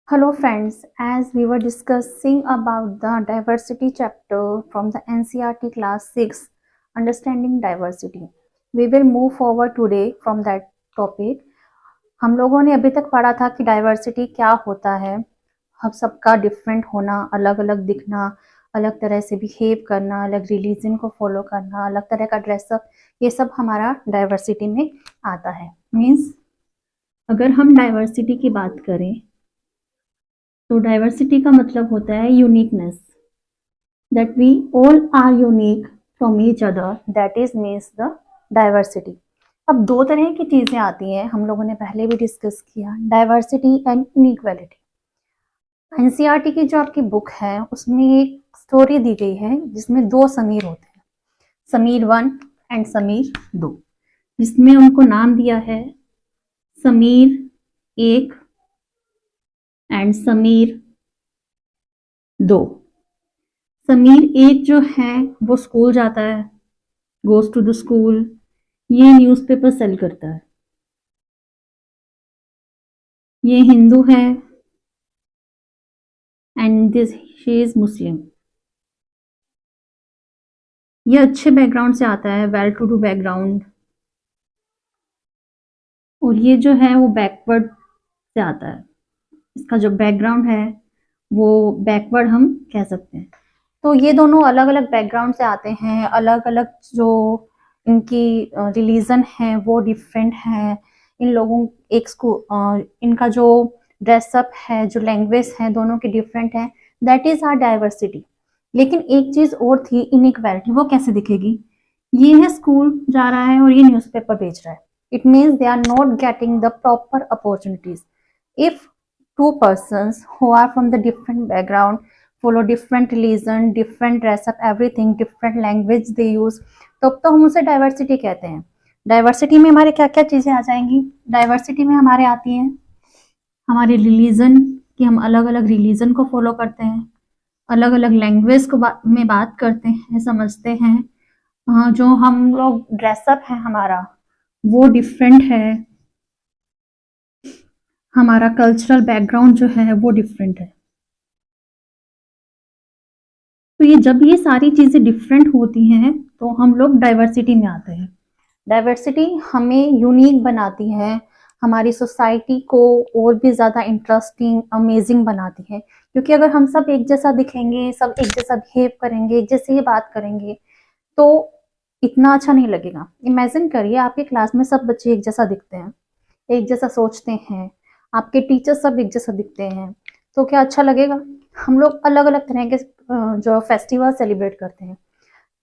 Hello friends, as we were discussing about the diversity chapter from the NCERT class 6, Understanding Diversity. We will move forward today from that topic. हम लोगों ने अभी तक पढ़ा था कि डाइवर्सिटी क्या होता है, हम सबका डिफरेंट होना, अलग अलग दिखना, अलग तरह से बिहेव करना, अलग रिलीजन को फॉलो करना, अलग तरह का ड्रेसअप, ये सब हमारा डाइवर्सिटी में आता है। मीन्स अगर हम डाइवर्सिटी की बात करें तो डाइवर्सिटी का मतलब होता है uniqueness, that we all are unique from each other, that is means the diversity. अब दो तरह की चीजें आती हैं, हम लोगों ने पहले भी डिस्कस किया, डाइवर्सिटी एंड इनइक्वालिटी। एनसीईआरटी की जो आपकी बुक है उसमें एक स्टोरी दी गई है जिसमें दो समीर होते हैं, समीर 1 एंड समीर 2, जिसमें उनको नाम दिया है समीर 1 एंड समीर 2। समीर 1 जो है वो स्कूल जाता है, गोज टू द स्कूल, ये न्यूज़पेपर सेल करता है, ये हिंदू है एंड दिस शी इज मुस्लिम। ये अच्छे बैकग्राउंड से आता है, वेल टू डू बैकग्राउंड, और ये जो है वो बैकवर्ड से आता है, इसका जो बैकग्राउंड है वो बैकवर्ड हम कह सकते हैं। तो ये दोनों अलग अलग बैकग्राउंड से आते हैं, अलग अलग जो इनकी रिलीजन है वो डिफरेंट है, इन लोगों एक स्कूल इनका जो ड्रेसअप है, जो लैंग्वेज है, दोनों की डिफरेंट है, दैट इज आर डाइवर्सिटी। लेकिन एक चीज और थी, इनइक्वालिटी, वो कैसे दिखेगी? ये है स्कूल जा रहा है और ये न्यूज़पेपर बेच रहा है, it means they are not getting the proper opportunities. If two persons who are from the different background, follow different religion, different dress up, everything, different language they use, तो हम उसे डाइवर्सिटी कहते हैं। Diversity में हमारे क्या क्या चीजें आ जाएंगी? डाइवर्सिटी में हमारे आती हैं हमारे रिलीजन, कि हम अलग अलग रिलीजन को फॉलो करते हैं, अलग अलग लैंग्वेज को में बात करते हैं, समझते हैं, जो हम लोग ड्रेसअप है हमारा वो डिफरेंट है, हमारा कल्चरल बैकग्राउंड जो है वो डिफरेंट है। तो ये जब ये सारी चीजें डिफरेंट होती हैं तो हम लोग डाइवर्सिटी में आते हैं। डाइवर्सिटी हमें यूनिक बनाती है, हमारी सोसाइटी को और भी ज़्यादा इंटरेस्टिंग, अमेजिंग बनाती है, क्योंकि अगर हम सब एक जैसा दिखेंगे, सब एक जैसा बिहेव करेंगे, एक जैसे ही बात करेंगे, तो इतना अच्छा नहीं लगेगा। इमेजिन करिए आपके क्लास में सब बच्चे एक जैसा दिखते हैं, एक जैसा सोचते हैं, आपके टीचर सब एक जैसा दिखते हैं, तो क्या अच्छा लगेगा? हम लोग अलग अलग तरह के जो फेस्टिवल सेलिब्रेट करते हैं,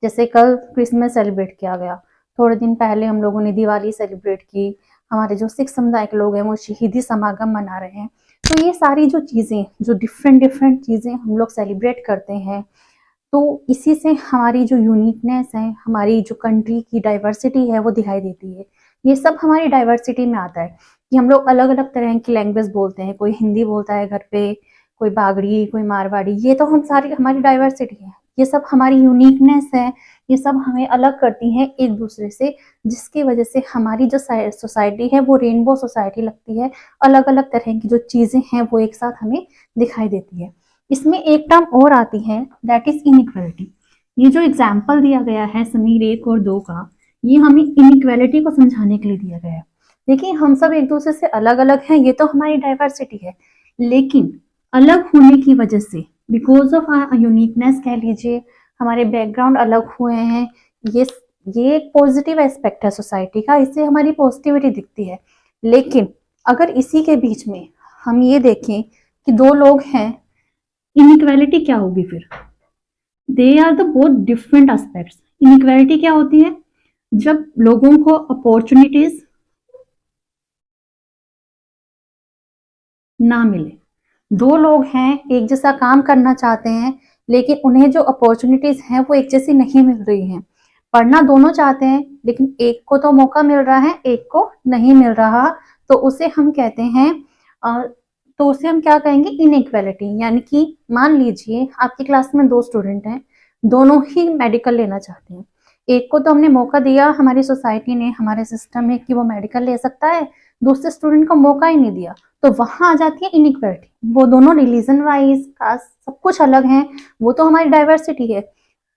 जैसे कल क्रिसमस सेलिब्रेट किया गया, थोड़े दिन पहले हम लोगों ने दिवाली सेलिब्रेट की, हमारे जो सिख समुदाय के लोग हैं वो शहीदी समागम मना रहे हैं। तो ये सारी जो चीज़ें, जो डिफरेंट डिफरेंट चीज़ें हम लोग सेलिब्रेट करते हैं, तो इसी से हमारी जो यूनिकनेस है, हमारी जो कंट्री की डाइवर्सिटी है वो दिखाई देती है। ये सब हमारी डाइवर्सिटी में आता है कि हम लोग अलग अलग तरह की लैंग्वेज बोलते हैं, कोई हिंदी बोलता है घर पे, कोई बागड़ी, कोई मारवाड़ी, ये तो हम सारी हमारी डाइवर्सिटी है, ये सब हमारी यूनिकनेस है, ये सब हमें अलग करती हैं एक दूसरे से, जिसकी वजह से हमारी जो सोसाइटी है वो रेनबो सोसाइटी लगती है, अलग अलग तरह की जो चीज़ें हैं वो एक साथ हमें दिखाई देती है। इसमें एक टर्म और आती है, दैट इज इनइक्वालिटी। ये जो एग्जाम्पल दिया गया है समीर 1 और 2 का, ये हमें इनइक्वालिटी को समझाने के लिए दिया गया है। देखिए हम सब एक दूसरे से अलग अलग हैं, ये तो हमारी डाइवर्सिटी है, लेकिन अलग होने की वजह से, बिकॉज ऑफ आवर यूनिकनेस कह लीजिए, हमारे बैकग्राउंड अलग हुए हैं, ये एक पॉजिटिव एस्पेक्ट है सोसाइटी का, इससे हमारी पॉजिटिविटी दिखती है। लेकिन अगर इसी के बीच में हम ये देखें कि दो लोग हैं, इनइक्वालिटी क्या होगी फिर? They are the both different aspects. Inequality क्या होती है? जब लोगों को अपॉर्चुनिटीज ना मिले, दो लोग हैं एक जैसा काम करना चाहते हैं, लेकिन उन्हें जो अपॉर्चुनिटीज हैं वो एक जैसी नहीं मिल रही हैं। पढ़ना दोनों चाहते हैं, लेकिन एक को तो मौका मिल रहा है, एक को नहीं मिल रहा, तो उसे हम कहते हैं तो उसे हम क्या कहेंगे? इनइक्वालिटी। यानी कि मान लीजिए आपकी क्लास में दो स्टूडेंट हैं, दोनों ही मेडिकल लेना चाहते हैं, एक को तो हमने मौका दिया, हमारी सोसाइटी ने, हमारे सिस्टम में, कि वो मेडिकल ले सकता है, दूसरे स्टूडेंट को मौका ही नहीं दिया, तो वहां आ जाती है इनइक्वालिटी। वो दोनों रिलीजन वाइज कास्ट सब कुछ अलग हैं, वो तो हमारी डाइवर्सिटी है,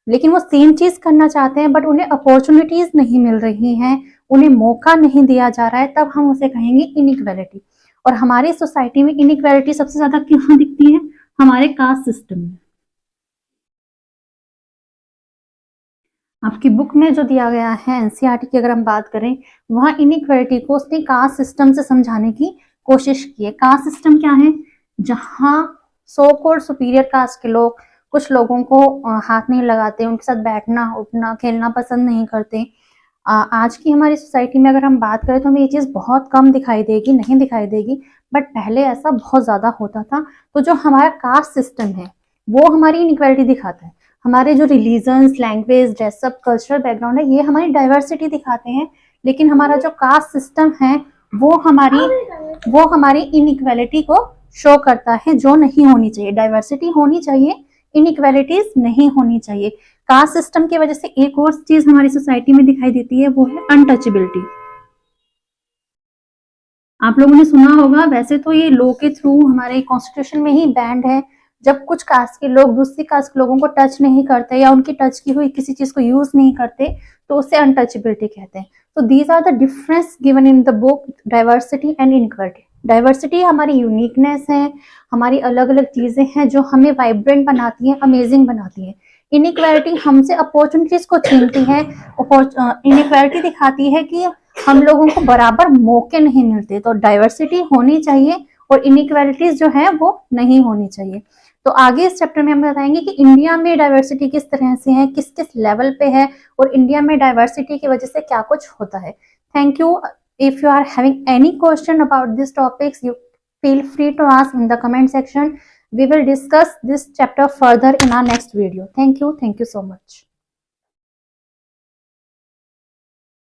लेकिन वो सेम चीज करना चाहते हैं बट उन्हें अपॉर्चुनिटीज नहीं मिल रही हैं, उन्हें मौका नहीं दिया जा रहा है, तब हम उसे कहेंगे इनइक्वालिटी। और हमारी सोसाइटी में इनइक्वालिटी सबसे ज्यादा कहाँ दिखती है? हमारे कास्ट सिस्टम में। आपकी बुक में जो दिया गया है एनसीईआरटी की अगर हम बात करें, वहां इनइक्वालिटी को उसने कास्ट सिस्टम से समझाने की कोशिश की है। कास्ट सिस्टम क्या है? जहां सो कॉल्ड सुपीरियर कास्ट के लोग कुछ लोगों को हाथ नहीं लगाते, उनके साथ बैठना उठना खेलना पसंद नहीं करते। आज की हमारी सोसाइटी में अगर हम बात करें तो हमें ये चीज़ बहुत कम दिखाई देगी, नहीं दिखाई देगी, बट पहले ऐसा बहुत ज़्यादा होता था। तो जो हमारा कास्ट सिस्टम है वो हमारी इनइक्वालिटी दिखाता है। हमारे जो religions, language, dress up, cultural background है, ये हमारी डाइवर्सिटी दिखाते हैं, लेकिन हमारा जो कास्ट सिस्टम है वो हमारी इनइक्वालिटी को शो करता है, जो नहीं होनी चाहिए। डाइवर्सिटी होनी चाहिए, इनइक्वालिटीज नहीं होनी चाहिए। कास्ट सिस्टम की वजह से एक और चीज हमारी सोसाइटी में दिखाई देती है, वो है अनटचेबिलिटी। आप लोगों ने सुना होगा, वैसे तो ये लॉ के थ्रू हमारे कॉन्स्टिट्यूशन में ही बैंड है, जब कुछ कास्ट के लोग दूसरी कास्ट के लोगों को टच नहीं करते या उनकी टच की हुई किसी चीज को यूज नहीं करते, तो उसे अनटचेबिलिटी कहते हैं। तो these are the difference given in the book diversity and inequality. Diversity हमारी यूनिकनेस है, हमारी अलग अलग चीजें हैं जो हमें वाइब्रेंट बनाती हैं, अमेजिंग बनाती हैं। इनइक्वालिटी हमसे अपॉर्चुनिटीज को छीनती है। इनइक्वालिटी दिखाती है कि हम लोगों को बराबर मौके नहीं मिलते। तो डाइवर्सिटी होनी चाहिए और इनइक्वालिटीज जो है वो नहीं होनी चाहिए। तो आगे इस चैप्टर में हम बताएंगे कि इंडिया में डाइवर्सिटी किस तरह से है, किस किस लेवल पे है, और इंडिया में डाइवर्सिटी की वजह से क्या कुछ होता है। Thank you. If you are having any question about these topics, you feel free to ask in the comment section. We will discuss this chapter further in our next video. Thank you so much.